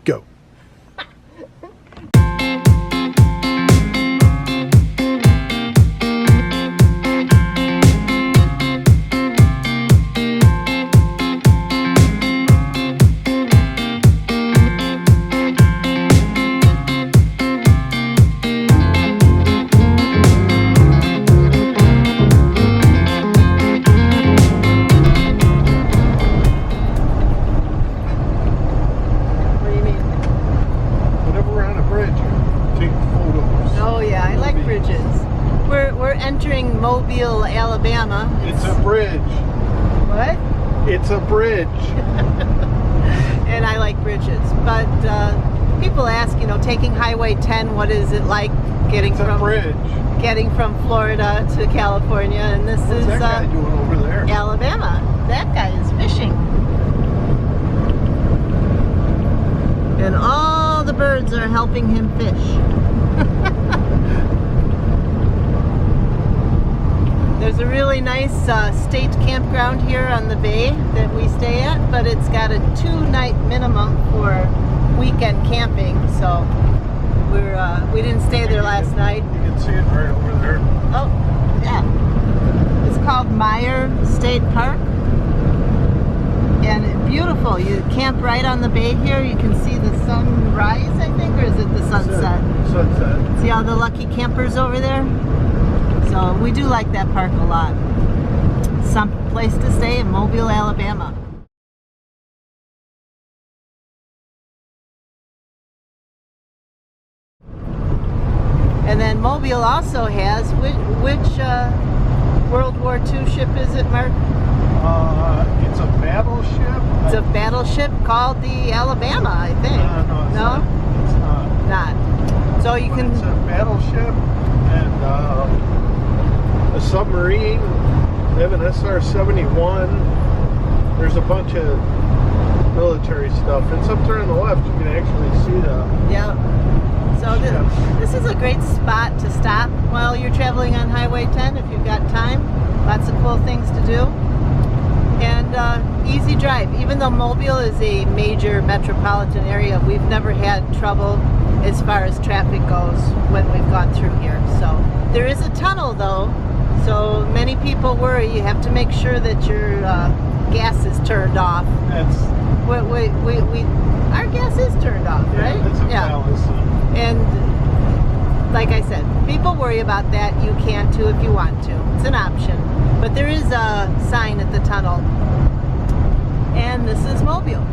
Go. Entering Mobile, Alabama. It's a bridge. What? It's a bridge. And I like bridges. But people ask, you know, taking Highway 10, what is it like getting it's a bridge. Getting from Florida to California? And this What's is that guy doing over there? Alabama. That guy is fishing. And all the birds are helping him fish. There's a really nice state campground here on the bay that we stay at, but it's got a 2-night minimum for weekend camping, so we didn't stay there last night. You can see it right over there. Oh, yeah. It's called Meyer State Park, and it's beautiful. You camp right on the bay here. You can see the sunrise, I think, or is it the sunset? Sunset. See all the lucky campers over there? So we do like that park a lot. Some place to stay in Mobile, Alabama. And then Mobile also has, which World War II ship is it, Mark? It's a battleship. It's a battleship called the Alabama, I think. No, it's not. It's not. Not. So you can... It's a battleship and a submarine. They have an SR-71. There's a bunch of military stuff. It's up there on the left. You can actually see the... Yeah. So this is a great spot to stop while you're traveling on Highway 10 if you've got time. Lots of cool things to do. And easy drive. Even though Mobile is a major metropolitan area, we've never had trouble as far as traffic goes when we've gone through here. So there is a tunnel though. So many people worry. You have to make sure that your gas is turned off. Our gas is turned off, right? Yeah. And like I said, people worry about that. You can too if you want to. It's an option. But there is a sign at the tunnel. And this is Mobile.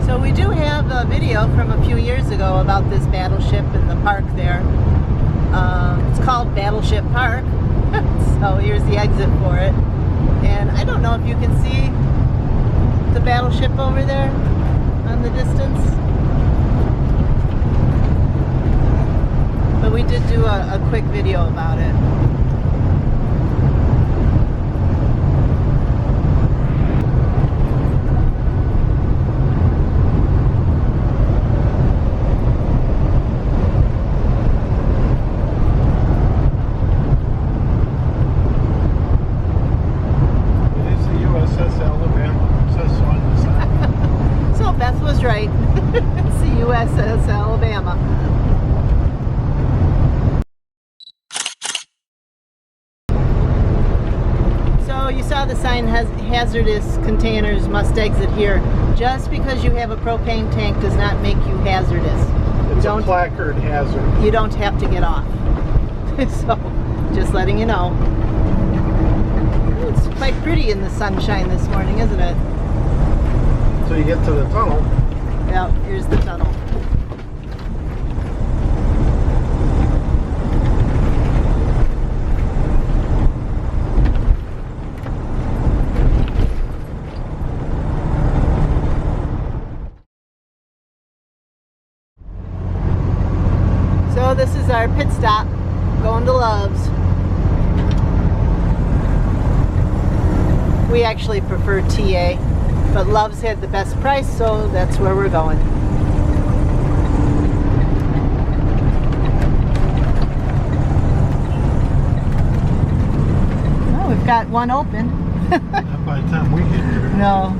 So we do have a video from a few years ago about this battleship in the park there. It's called Battleship Park. So here's the exit for it. And I don't know if you can see the battleship over there on the distance. But we did do a quick video about it. Right. It's the USS Alabama. So you saw the sign has hazardous containers must exit here. Just because you have a propane tank does not make you hazardous. It's a placard hazard. You don't have to get off. So just letting you know. It's quite pretty in the sunshine this morning, isn't it? So you get to the tunnel. Yeah, here's the tunnel. So this is our pit stop, going to Love's. We actually prefer TA. But Love's had the best price, so that's where we're going. Oh, we've got one open. And by the time we get there, No.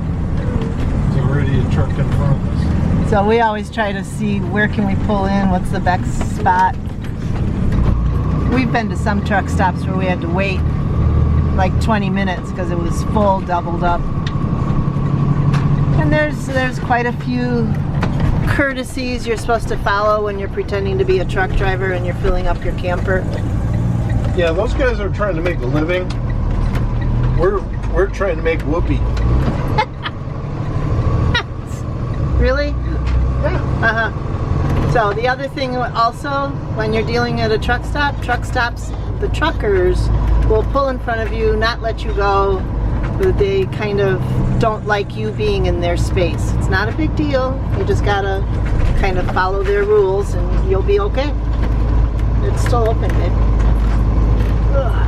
there's already a truck in front of us. So we always try to see where can we pull in, what's the best spot. We've been to some truck stops where we had to wait like 20 minutes because it was full, doubled up. And there's quite a few courtesies you're supposed to follow when you're pretending to be a truck driver and you're filling up your camper. Yeah, those guys are trying to make a living. We're trying to make whoopee. Really? Yeah. Uh-huh. So the other thing also, when you're dealing at a truck stops, the truckers will pull in front of you, not let you go. They kind of don't like you being in their space. It's not a big deal. You just gotta kind of follow their rules and you'll be okay. It's still open, babe. Ugh.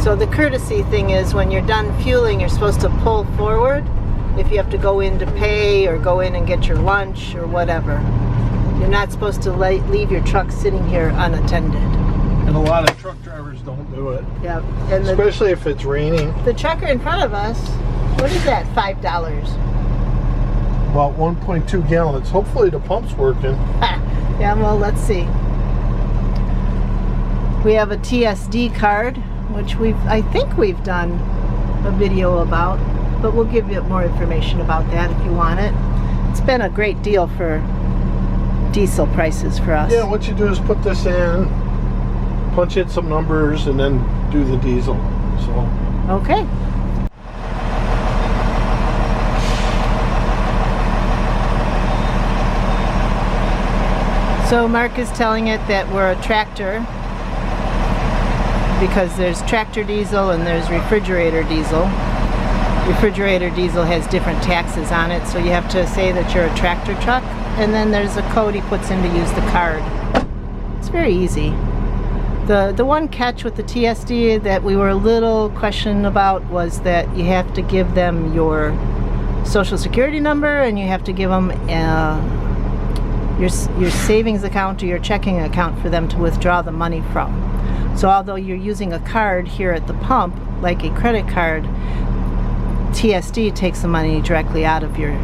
So the courtesy thing is when you're done fueling, you're supposed to pull forward if you have to go in to pay or go in and get your lunch or whatever. You're not supposed to leave your truck sitting here unattended. And a lot of truck drivers don't do it. Yep. And especially if it's raining. The trucker in front of us, what is that, $5? About 1.2 gallons. Hopefully the pump's working. Yeah, well, let's see. We have a TSD card, which I think we've done a video about, but we'll give you more information about that if you want it. It's been a great deal for diesel prices for us. Yeah, what you do is put this in, punch in some numbers, and then do the diesel. So. Okay. So Mark is telling it that we're a tractor because there's tractor diesel and there's refrigerator diesel. Refrigerator diesel has different taxes on it, so you have to say that you're a tractor truck, and then there's a code he puts in to use the card. It's very easy. The one catch with the TSD that we were a little questioned about was that you have to give them your social security number and you have to give them your savings account or your checking account for them to withdraw the money from. So although you're using a card here at the pump, like a credit card, TSD takes the money directly out of your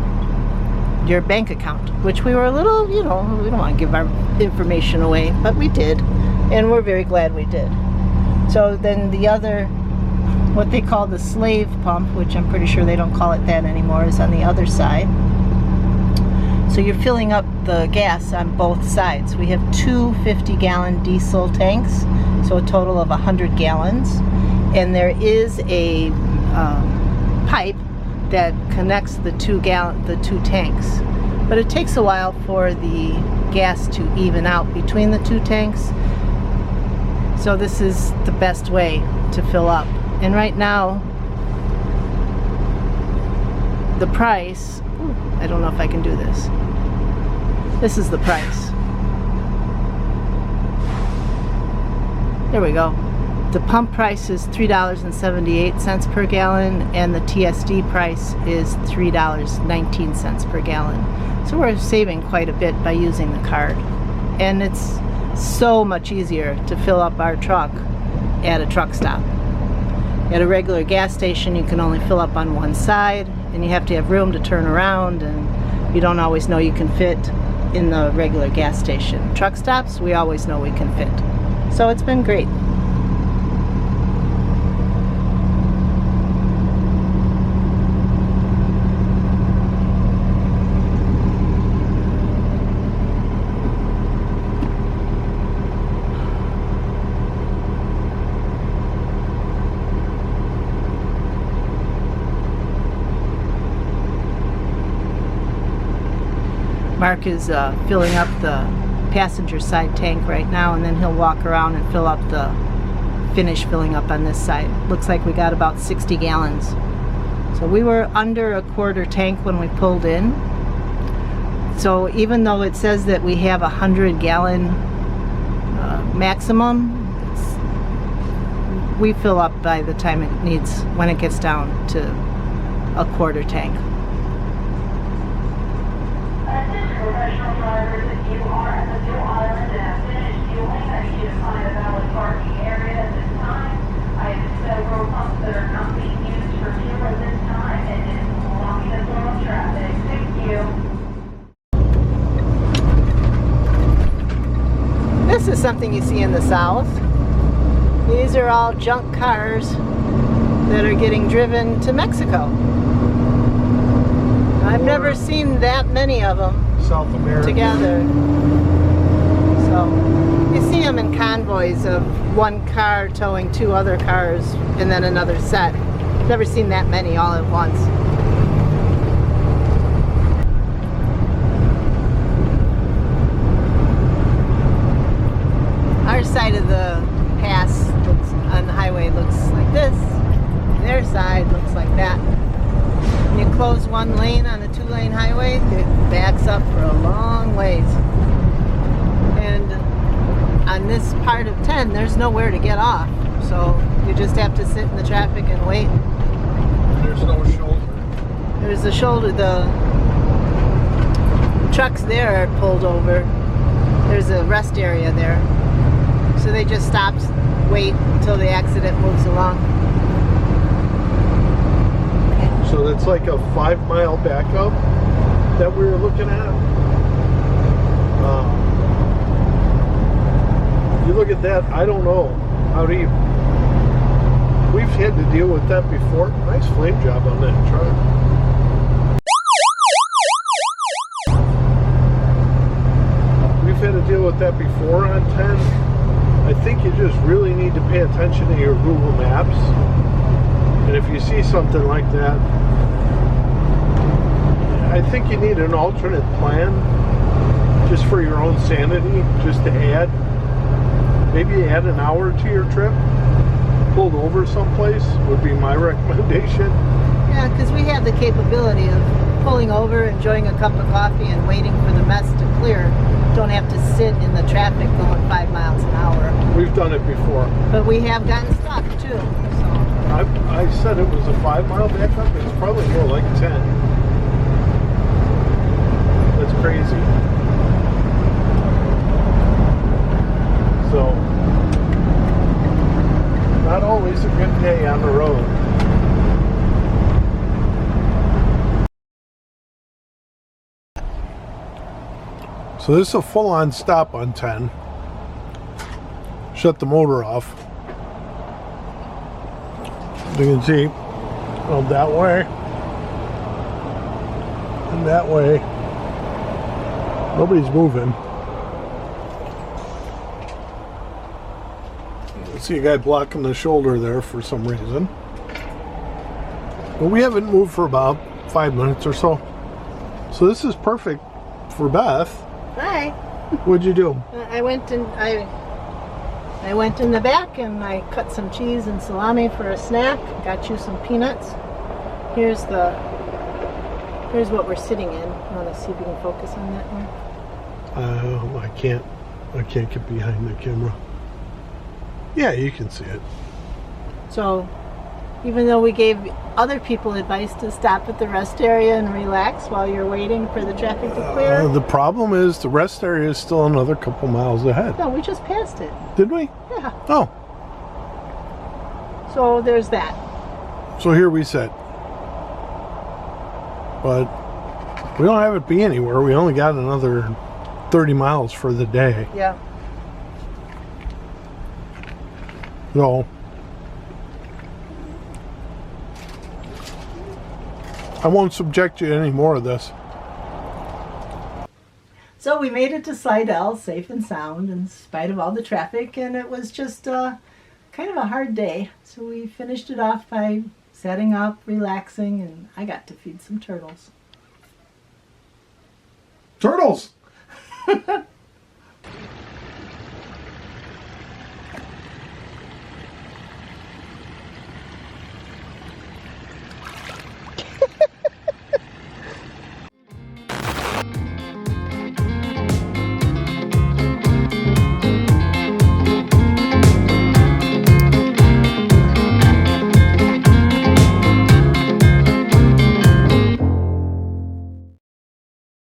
bank account, which we were a little, we don't want to give our information away, but we did, and we're very glad we did. So then the other, what they call the slave pump, which I'm pretty sure they don't call it that anymore, is on the other side. So you're filling up the gas on both sides. We have two 50-gallon diesel tanks, so a total of 100 gallons. And there is a pipe that connects the two tanks. But it takes a while for the gas to even out between the two tanks. So this is the best way to fill up. And right now, the price, I don't know if I can do this. This is the price. There we go. The pump price is $3.78 per gallon, and the TSD price is $3.19 per gallon. So we're saving quite a bit by using the card. And it's so much easier to fill up our truck at a truck stop. At a regular gas station, you can only fill up on one side, and you have to have room to turn around, and you don't always know you can fit in the regular gas station. Truck stops, we always know we can fit. So it's been great. Mark is filling up the passenger side tank right now, and then he'll walk around and finish filling up on this side. Looks like we got about 60 gallons. So we were under a quarter tank when we pulled in. So even though it says that we have 100-gallon maximum, we fill up by the time it needs, when it gets down to a quarter tank. Professional drivers, if you are at the fuel island and have finished fueling, I need you to find about is something you see in the South. These are all junk cars that are getting driven to Mexico. I've never seen that many of them South America. together. So you see them in convoys of one car towing 2 other cars and then another set. Never seen that many all at once. Our side of the pass on the highway looks like this. Their side looks like that. When you close one lane on a 2-lane highway, it backs up for a long ways. And on this part of 10, there's nowhere to get off. So you just have to sit in the traffic and wait. There's no shoulder. There's a shoulder. The trucks there are pulled over. There's a rest area there. So they just stop, wait until the accident moves along. So that's like a 5-mile backup that we were looking at. You look at that, I don't know. How do you... We've had to deal with that before. Nice flame job on that truck. We've had to deal with that before on 10. I think you just really need to pay attention to your Google Maps. And if you see something like that, I think you need an alternate plan just for your own sanity, just to add. Maybe add an hour to your trip. Pulled over someplace would be my recommendation. Yeah, because we have the capability of pulling over, enjoying a cup of coffee, and waiting for the mess to clear. Don't have to sit in the traffic going 5 miles an hour. We've done it before. But we have gotten stuck too. So. I said it was a 5-mile backup. It's probably more like 10. That's crazy. So, not always a good day on the road. So this is a full-on stop on 10. Shut the motor off. You can see, well, that way and that way. Nobody's moving. See a guy blocking the shoulder there for some reason. But we haven't moved for about 5 minutes or so. So this is perfect for Beth. Hi. What'd you do? I went in the back and I cut some cheese and salami for a snack. Got you some peanuts. Here's what we're sitting in. I want to see if we can focus on that one. I can't get behind the camera. Yeah, you can see it. So, even though we gave other people advice to stop at the rest area and relax while you're waiting for the traffic to clear. The problem is the rest area is still another couple miles ahead. No, we just passed it. Did we? Yeah. Oh. So there's that. So here we sit. But we don't have it be anywhere. We only got another 30 miles for the day. Yeah. So I won't subject you to any more of this. So we made it to Slidell safe and sound in spite of all the traffic, and it was just kind of a hard day. So we finished it off by setting up, relaxing, and I got to feed some turtles. Turtles!